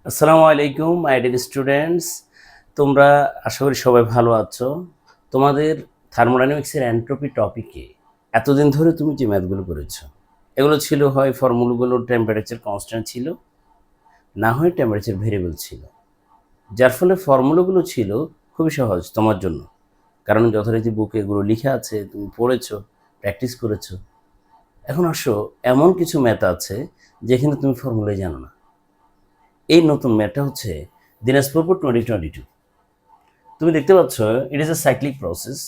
আসসালামু আলাইকুম my dear students. তোমরা আশা করি সবাই ভালো আছো। তোমাদের থার্মোডাইনামিক্সের এন্ট্রপি টপিকে এতদিন ধরে তুমি যে ম্যাথগুলো করেছো, এগুলো ছিল হয় ফর্মুলাগুলো টেম্পারেচার কনস্ট্যান্ট ছিল, না হয় টেম্পারেচার ভেরিয়েবল ছিল। যার ফলে ফর্মুলাগুলো ছিল খুবই সহজ তোমার জন্য, কারণ যথারীতি বুকে এগুলো লিখে আছে, তুমি পড়েছো, প্র্যাকটিস করেছো। এখন আসো, এমন কিছু ম্যাথ আছে যেখানে তুমি ফর্মুলাই জানো না। এই নতুন ম্যাথটা হচ্ছে দিনাজপুর 2022। তুমি দেখতে পাচ্ছ, ইট is A cyclic process.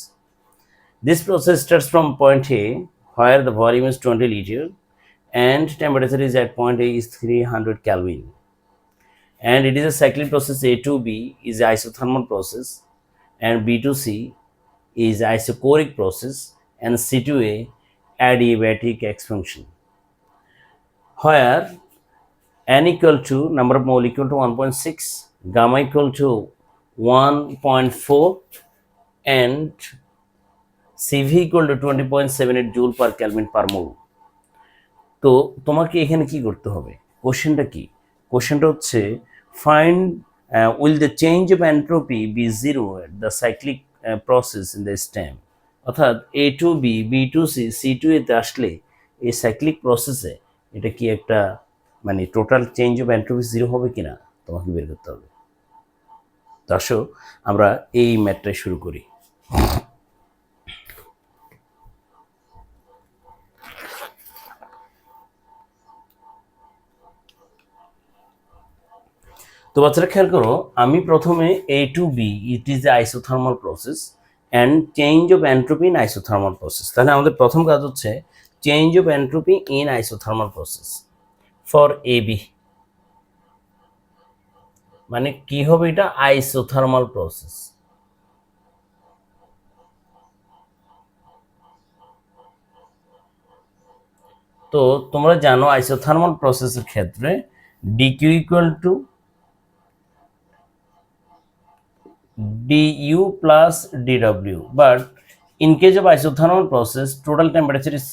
This process starts from point A, where the volume is 20 liter and temperature is at point A is 300 Kelvin. And it is a cyclic process. A to B is isothermal process, and B to C is isochoric process, and C to A adiabatic expansion, where n equal to number of mole equal to 1.6, gamma equal to 1.4, and CV equal to 20.78 joule per Kelvin per mole. তো তোমাকে এখানে কি করতে হবে? কোশ্চেনটা কি? কোশ্চেনটা হচ্ছে find will the change of entropy be zero at the cyclic process in the system. অর্থাৎ A to B, B to C, C to এতে আসলে এই সাইক্লিক প্রসেসে এটা কি একটা মানে total change of entropy zero হবে কিনা তোমাকে বের করতে হবে। তো আসো আমরা এই ম্যাথটাই শুরু করি। তো বাচ্চারা খেয়াল করো, আমি প্রথমে A to B, it is a isothermal process and change of entropy in isothermal process. তাহলে আমাদের প্রথম কাজ হচ্ছে change of entropy in isothermal process for A B. মানে কি হবে এটা? Isothermal process. তো তোমরা জানো আইসোথার্মাল প্রসেসের ক্ষেত্রে d Q equal to du plus dw, but in case of isothermal process total temperature is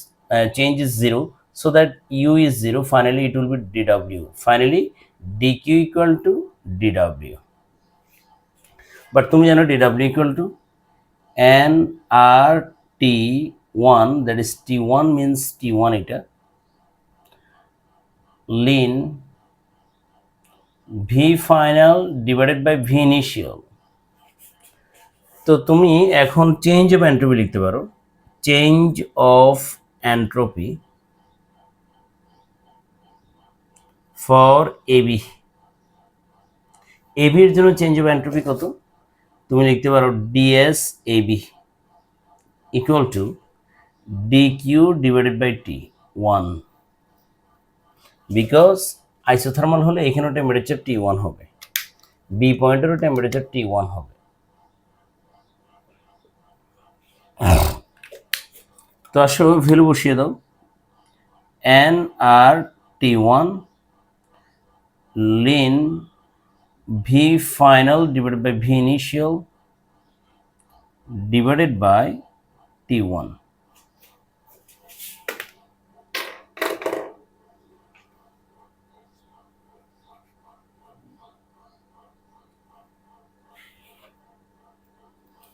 change is zero, so that u is zero, finally it will be dw, finally dq equal to dw, but তুমি জানো dw equal to nRT1, that is t1 means t1 এটা ln v final divided by v initial। তো তুমি এখন change of entropy লিখতে পারো, change of entropy for A B. এবির জন্য চেঞ্জ অফ এন্ট্রপি কত? তুমি লিখতে পারো d S A B equal to d Q divided by T one, because isothermal হলে এখানেও টেম্পারেচার টি ওয়ান হবে, বি পয়েন্টেরও টেম্পারেচার টি ওয়ান হবে। তো আসো ভ্যালু বসিয়ে দাও, N R T one ln V final divided by V initial divided by T1.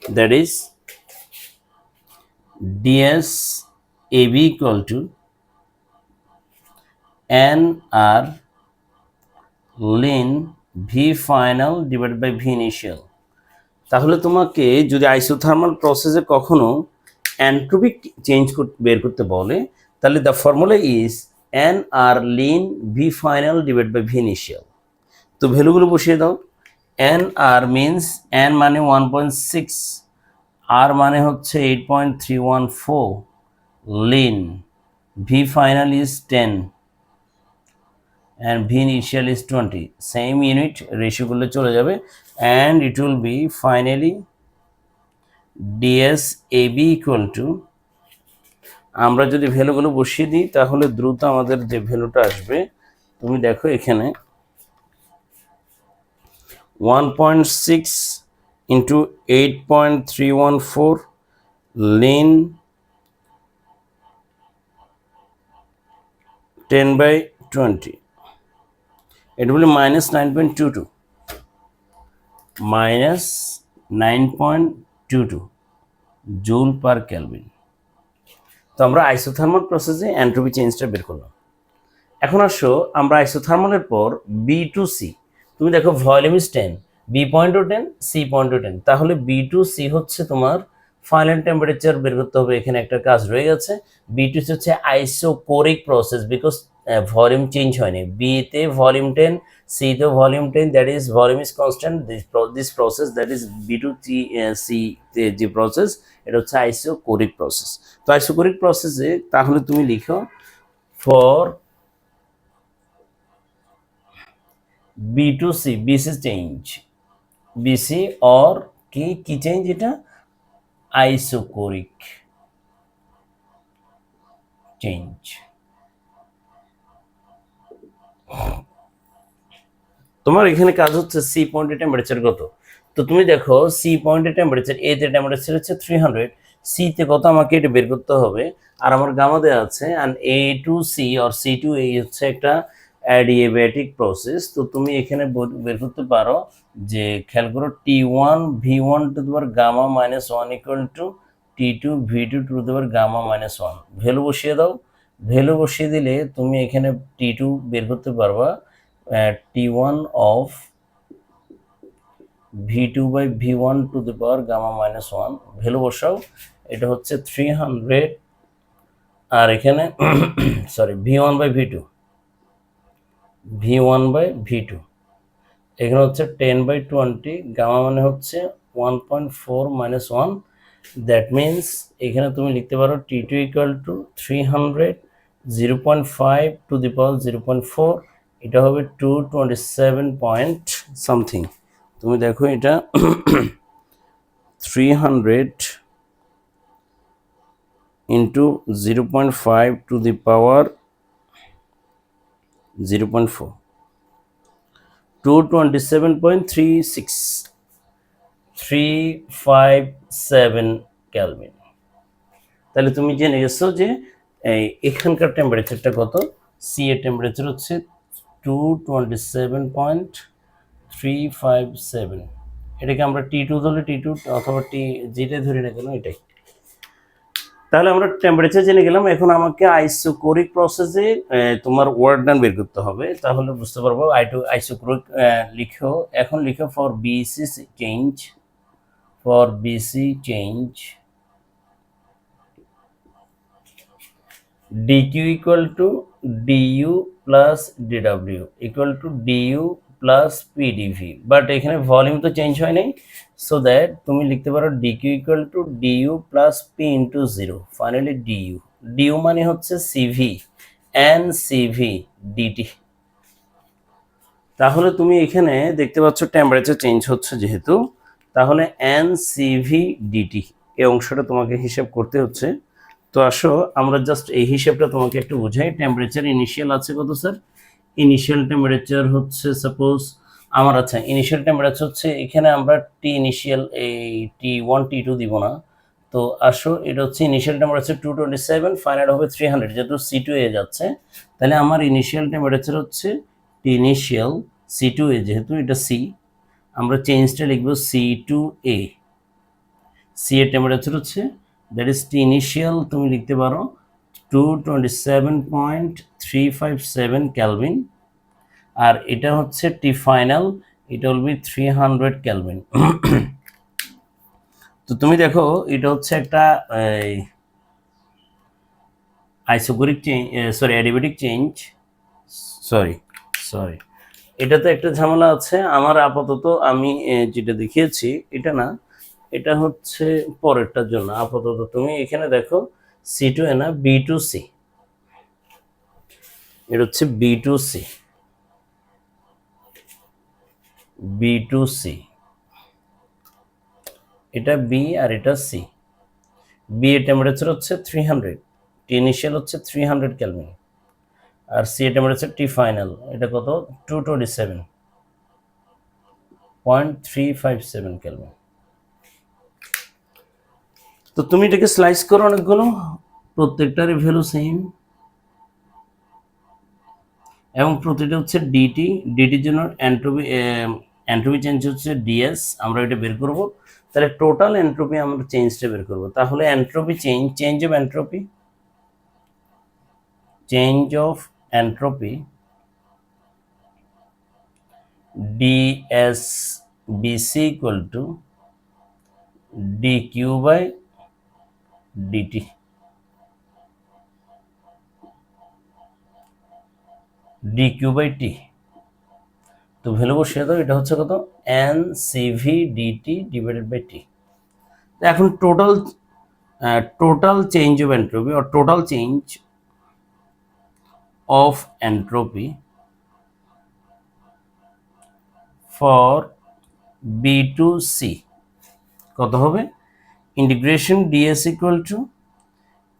That is ds AB equal to nR ln V final divided by V initial। তাহলে তোমাকে যদি isothermal প্রসেসে কখনো এন্ট্রপি চেঞ্জ বের করতে বলে, তাহলে the formula is nR ln V final divided by V initial। তো ভ্যালুগুলো বসিয়ে দাও। nR মিনস n মানে 1.6, আর মানে হচ্ছে 8.314, লিন V final is 10 and v initial is 20, same unit ratio গুলো চলে যাবে, and it will be finally ds ab equal to, আমরা যদি ভ্যালুগুলো বসিয়ে দিই তাহলে দ্রুত আমাদের যে ভ্যালুটা আসবে, তুমি দেখো এখানে 1.6 into 8.314 ln 10/20 এটা বলি -9.22 -9.22 জুল পার কেলভিন। তো আমরা আইসোথার্মাল প্রসেসে এন্ট্রপি চেঞ্জটা বের করলাম। এখন আসো আমরা আইসোথার্মালের পর বি টু সি, তুমি দেখো ভলিউম ইজ 10, বি পয়েন্টও 10, সি পয়েন্টও 10, তাহলে বি টু সি হচ্ছে তোমার ফাইনাল টেম্পারেচার বের করতে হবে। এখানে একটা কাজ রয়ে গেছে। বি টু সি হচ্ছে isochoric process, because volume change হয়নি। বি তে ভলিউম 10, সি তে volume 10, that is volume is constant. This process that is B to C তে যে প্রসেস, এটা হচ্ছে আইসোকোরিক প্রসেস। তো আইসোকোরিক প্রসেসে তাহলে তুমি লিখো for B to C, BC change, BC or কি চেঞ্জ, এটা আইসোকোরিক চেঞ্জ। তোমার এখানে কাজ হচ্ছে সি পয়েন্টের টেম্পারেচার কত। তো তুমি দেখো সি পয়েন্টের টেম্পারেচার, এ তে টেম্পারেচার হচ্ছে 300, সি তে কত আমাকে এটা বের করতে হবে। আর আমার গামা দেওয়া আছে, and A to C or C to A হচ্ছে একটা অ্যাডিয়াবেটিক প্রসেস। তো তুমি এখানে বের করতে পারো যে খেয়াল করো T1 V1 to the power gamma -1 equal to T2 V2 to the power gamma -1। Value বসিয়ে দাও। ভ্যালু বসিয়ে দিলে তুমি এখানে T2 বের করতে পারবা T1 of V2 by V1 to the power gamma -1। Value বসাও, এটা হচ্ছে 300, আর এখানে sorry V1 by V2, V1 by V2 এখানে হচ্ছে 10/20, গামা মানে হচ্ছে 1.4 - 1। দ্যাট মিনস এখানে তুমি লিখতে পারো T2 equal to 300, 0.5 to the power 0.4, এটা হবে 227 পয়েন্ট সামথিং। তুমি দেখো এটা 300 into 0.5 to the power 0.4, 227.357 kelvin. তাহলে তুমি জেনে গেছো যে এখানকার টেম্পারেচারটা কত। সি এর টেম্পারেচার হচ্ছে 227.357। এটাকে আমরা T2 ধরলে T2 অথবা যেটাই ধরি না কেন এটাই। তাহলে আমরা টেম্পারেচার জেনে গেলাম। এখন আমাকে আইসোকোরিক প্রসেসে তোমার ওয়ার্ক ডান বের করতে হবে, তাহলে বুঝতে পারবো। আইসোকোরিক লিখো, এখন লিখো for BC change, for BC change dq equal to du plus dw equal to du plus pdv, but এখানে ভলিউম তো চেঞ্জ হয় নাই, সো দ্যাট তুমি লিখতে পারো dq equal to du plus p into 0, finally du মানে হচ্ছে cv and cv dt। তাহলে তুমি এখানে দেখতে পাচ্ছ টেম্পারেচার চেঞ্জ হচ্ছে যেহেতু, তাহলে ncv dt এই অংশটা তোমাকে হিসাব করতে হচ্ছে। তো আসো আমরা জাস্ট এই হিসাবটা তোমাকে একটু বোঝাই। টেম্পারেচার ইনিশিয়াল আছে কত স্যার? ইনিশিয়াল টেম্পারেচার হচ্ছে সাপোজ আমার, আচ্ছা ইনিশিয়াল টেম্পারেচার হচ্ছে, এখানে আমরা টি ইনিশিয়াল এই T1 T2 দিব না। তো আসো এটা হচ্ছে ইনিশিয়াল টেম্পারেচার 227, ফাইনাল হবে 300, যেহেতু C2 এ যাচ্ছে। তাহলে আমার ইনিশিয়াল টেম্পারেচার হচ্ছে টি ইনিশিয়াল C2 এ, যেহেতু এটা সি, আমরা চেঞ্জটা লিখবো C2A। সি এর টেম্পারেচার হচ্ছে দ্যাট ইজ টি ইনিশিয়াল, তুমি লিখতে পারো 227.357 কেলভিন, আর এটা হচ্ছে টি ফাইনাল, এটা উইল বি 300 কেলভিন। তো তুমি দেখো এটা হচ্ছে একটা isochoric change, sorry adiabatic change, sorry এটাতে একটা ঝামেলা আছে আমার। আপাতত আমি যেটা দেখিয়েছি এটা না, এটা হচ্ছে পরেরটার জন্য। আপাতত তুমি এখানে দেখো C2 এ না B2C, এটা হচ্ছে B2C, B2C, এটা B আর এটা C। B এর টেম্পারেচার হচ্ছে 300, টি ইনিশিয়াল হচ্ছে 300 কেলভিন, আর সি এর টেম্পারেচার টি ফাইনাল এটা কত 227.357 কেলভিন। তো তুমি এটাকে স্লাইস করো অনেকগুলো, প্রত্যেকটারই ভ্যালু সেম। এবং প্রতিটা হচ্ছে ডিটি, ডিটির জন্য এন্ট্রপি চেঞ্জ হচ্ছে ডিএস, আমরা এটা বের করব। তাহলে টোটাল এন্ট্রপি আমরা চেঞ্জটা বের করব। তাহলে entropy change of entropy d S B C equal to d Q by d T. D Q by T, তো ভ্যালু বসিয়ে দাও, এটা হচ্ছে কত, N C V d T divided by T. এখন total change of entropy or total change of entropy for B to C কত হবে, integration d S equal to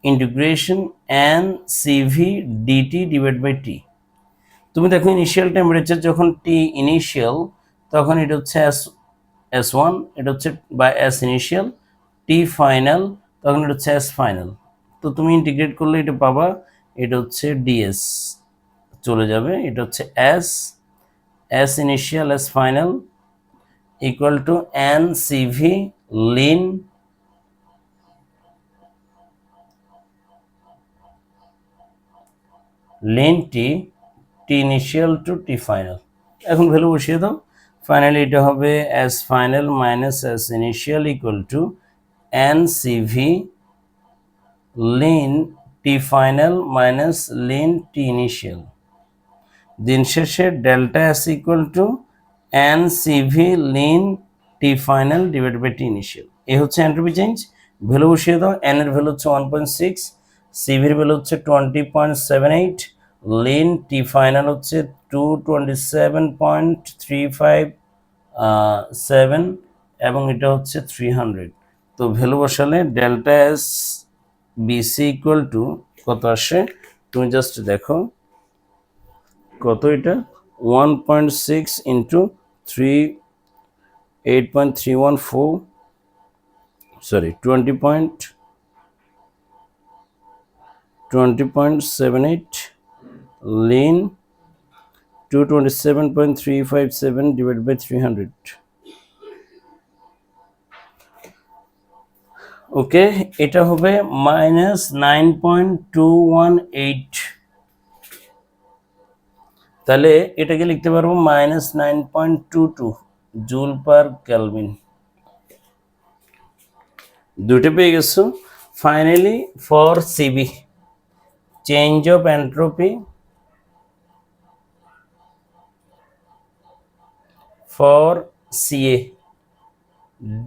integration N C V d T divide by T. তুমি দেখো ইনিশিয়াল টেম্পারেচার যখন টি initial, তখন এটা হচ্ছে S one, এটা হচ্ছে বা এস ইনিশিয়াল, টি ফাইনাল, তখন এটা হচ্ছে এস ফাইনাল। তো তুমি ইন্টিগ্রেট করলে এটা পাবা, এটা হচ্ছে ডিএস চলে যাবে, এটা হচ্ছে S initial S final equal to N C V ln T initial to T final. এখন ভ্যালু বসিয়ে দাও, ফাইনালি এটা হবে S final minus S initial equal to N C V ln T final minus ln T initial. দিন শেষে delta S equal to N C V ln T final divide by T initial. এ হচ্ছে entropy change. Value বসিয়ে দাও, N এর value হচ্ছে 1.6, সিভির value হচ্ছে 20.78, Lin T final হচ্ছে 227.357 এবং এটা হচ্ছে 300। তো ভ্যালু বসালে delta S BC equal to কত আসে, তুমি জাস্ট দেখো কত, এটা 1.6 ইন্টু 8.314, সরি 20.78 লিন 227.357 ডিভাইড বাই 300। ওকে, এটা হবে -9.218। তাহলে এটাকে লিখতে পারবো -9.22 জুল পার কেলভিন। দুটো পেয়ে গেছো। Finally for CB change of entropy for CA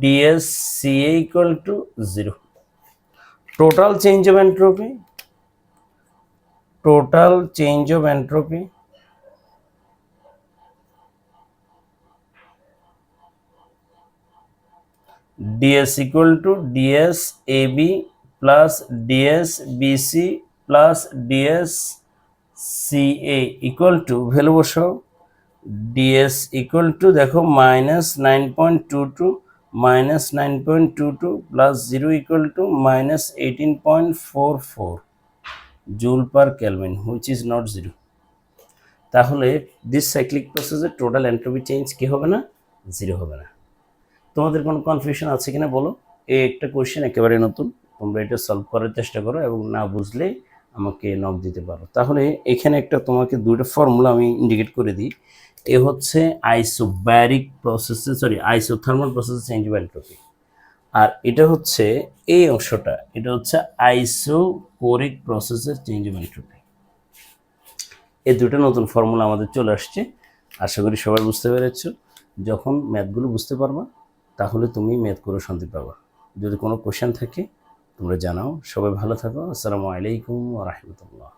ds CA equal to 0. Total change of entropy ds equal to ds AB plus ds BC plus ds CA equal to value বসাও, ds equal to দেখো -9.22 plus 0 equal to -18.44 joule per Kelvin, which is not 0. তাহলে this cyclic process এর total entropy change কি হবে না, 0 হবে না। তোমাদের কোনো কনফিউশন আছে কিনা বলো। এই একটা কোশ্চেন একেবারে নতুন, তোমরা এটা সলভ করার চেষ্টা করো এবং না বুঝলে আমাকে নক দিতে পারো। তাহলে এখানে একটা তোমাকে দুইটা ফর্মুলা আমি ইন্ডিকেট করে দিই। এ হচ্ছে আইসোব্যারিক প্রসেসে, সরি আইসোথার্মাল প্রসেসে চেঞ্জ অফ এন্ট্রপি, আর এটা হচ্ছে এই অংশটা, এটা হচ্ছে আইসোকোরিক প্রসেসের চেঞ্জ অফ এন্ট্রপি। এই দুটো নতুন ফর্মুলা আমাদের চলে আসছে, আশা করি সবাই বুঝতে পেরেছো। যখন ম্যাথগুলো বুঝতে পারবা তাহলে তুমি ম্যাথ করে শান্তি পাবা। যদি কোনো কোশ্চেন থাকে তোমরা জানাও। সবাই ভালো থাকো। আসসালামু আলাইকুম ওয়া রাহমাতুল্লাহ।